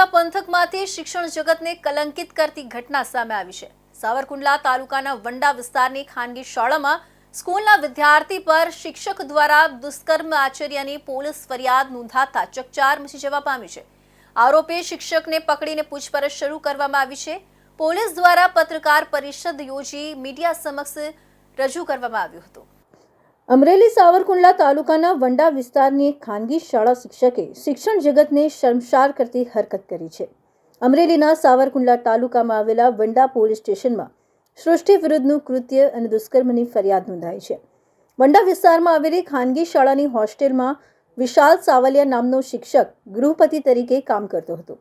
સાવરકુંડલા પંથકમાંથી શિક્ષણ જગતને કલંકિત કરતી ઘટના સામે આવી છે। સાવરકુંડલા તાલુકાના વંડા વિસ્તારની ખાનગી શાળામાં સ્કૂલના વિદ્યાર્થી પર શિક્ષક દ્વારા દુષ્કર્મ આચર્યાની પોલીસ ફરિયાદ નોંધાતા ચકચાર મચી જવા પામી છે। આરોપી શિક્ષકને પકડીને પૂછપરછ શરૂ કરવામાં આવી છે। પોલીસ દ્વારા પત્રકાર પરિષદ યોજી મીડિયા સમક્ષ રજૂ કરવામાં આવ્યું હતું। અમરેલી સાવરકુંડલા તાલુકાના વંડા વિસ્તારની એક ખાનગી શાળા શિક્ષકે શિક્ષણ જગતને શર્મસાર કરતી હરકત કરી છે। અમરેલીના સાવરકુંડલા તાલુકામાં આવેલા વંડા પોલીસ સ્ટેશનમાં સૃષ્ટિ વિરુદ્ધનું કૃત્ય અને દુષ્કર્મની ફરિયાદ નોંધાઈ છે। વંડા વિસ્તારમાં આવેલી ખાનગી શાળાની હોસ્ટેલમાં વિશાલ સાવલિયા નામનો શિક્ષક ગૃહપતિ તરીકે કામ કરતો હતો।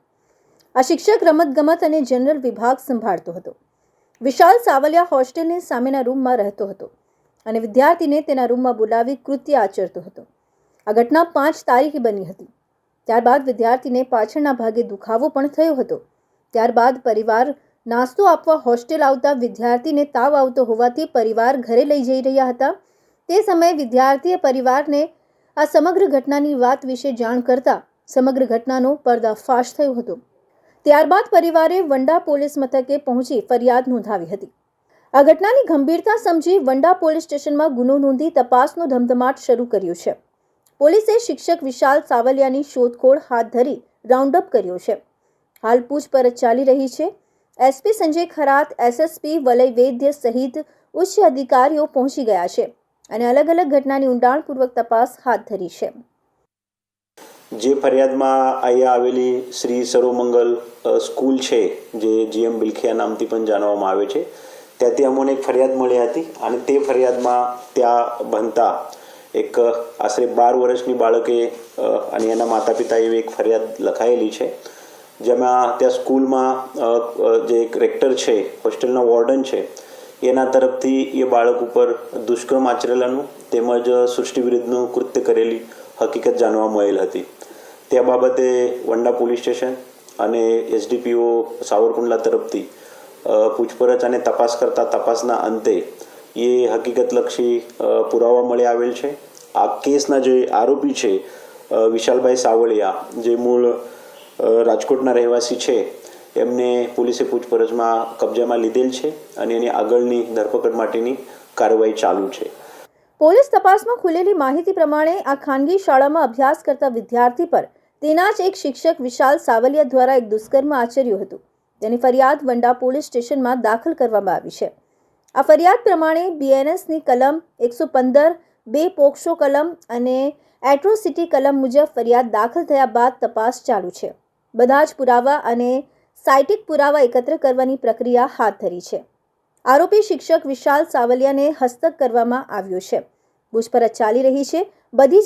આ શિક્ષક રમતગમત અને જનરલ વિભાગ સંભાળતો હતો। વિશાલ સાવલિયા હોસ્ટેલની સામેના રૂમમાં રહેતો હતો અને વિદ્યાર્થીને તેના રૂમમાં બોલાવી કૃત્ય આચરતો હતો। આ ઘટના 5 તારીખે બની હતી। ત્યારબાદ વિદ્યાર્થીને પાછળના ભાગે દુખાવો પણ થયો હતો। ત્યારબાદ પરિવાર નાસ્તો આપવા હોસ્ટેલ આવતા વિદ્યાર્થીને તાવ આવતો હોવાથી પરિવાર ઘરે લઈ જઈ રહ્યા હતા। તે સમયે વિદ્યાર્થીએ પરિવારને આ સમગ્ર ઘટનાની વાત વિશે જાણ કરતા સમગ્ર ઘટનાનો પર્દાફાશ થયો હતો। ત્યારબાદ પરિવારે વંડા પોલીસ મથકે પહોંચી ફરિયાદ નોંધાવી હતી। આ ઘટનાની ગંભીરતા સમજી વંડા પોલીસ સ્ટેશનમાં ગુનો નોંધી તપાસનો ધમધમાટ શરૂ કર્યો છે। પોલીસે શિક્ષક વિશાલ સાવલિયાની શોધખોળ હાથ ધરી રાઉન્ડ અપ કર્યો છે। હાલ પૂછપરછ ચાલી રહી છે। એસપી સંજય ખરાત, એસએસપી વલય વૈદ્ય સહિત ઉચ્ચ અધિકારીઓ પહોંચી ગયા છે અને અલગ અલગ ઘટનાની ઊંડાણપૂર્વક તપાસ હાથ ધરી છે। જે ફરિયાદમાં અહીંયા આવેલી શ્રી સર્વમંગલ સ્કૂલ છે, જે જીએમ બિલખિયા નામથી પણ જાણવામાં આવે છે, ત્યાંથી અમને એક ફરિયાદ મળી હતી અને તે ફરિયાદમાં ત્યાં ભણતા એક આશરે 12 વર્ષની બાળકે અને એના માતા પિતાએ એક ફરિયાદ લખાયેલી છે, જેમાં ત્યાં સ્કૂલમાં જે એક રેક્ટર છે, હોસ્ટેલના વોર્ડન છે, એના તરફથી એ બાળક ઉપર દુષ્કર્મ આચરેલાનું તેમજ સૃષ્ટિ વિરુદ્ધનું કૃત્ય કરેલી હકીકત જાણવા મળેલ હતી। તે બાબતે વંડા પોલીસ સ્ટેશન અને એસડીપીઓ સાવરકુંડલા તરફથી પૂછપરછ અને તપાસ કરતા તપાસના અંતે એ હકીકતલક્ષી પુરાવા મળી આવેલ છે। આ કેસના જે આરોપી છે વિશાલભાઈ સાવલિયા, જે મૂળ રાજકોટના રહેવાસી છે, એમને પોલીસે પૂછપરછમાં કબજામાં લીધેલ છે અને એની આગળની ધરપકડ માટેની કાર્યવાહી ચાલુ છે। પોલીસ તપાસમાં ખુલેલી માહિતી પ્રમાણે આ ખાનગી શાળામાં અભ્યાસ કરતા વિદ્યાર્થી પર તેના જ એક શિક્ષક વિશાલ સાવલિયા દ્વારા એક દુષ્કર્મ આચર્યું હતું। તેની ફરિયાદ વંડા પોલીસ સ્ટેશનમાં દાખલ કરવામાં આવી છે। આ ફરિયાદ પ્રમાણે બીએનએસની કલમ 115, 2 પોક્સો કલમ અને એટ્રોસિટી કલમ મુજબ ફરિયાદ દાખલ થયા બાદ તપાસ ચાલુ છે। બધા જ પુરાવા અને સાયટિક પુરાવા એકત્ર કરવાની પ્રક્રિયા હાથ ધરી છે। આરોપી શિક્ષક વિશાલ સાવલિયાને હસ્તક કરવામાં આવ્યો છે। પૂછપરછ ચાલી રહી છે। બધી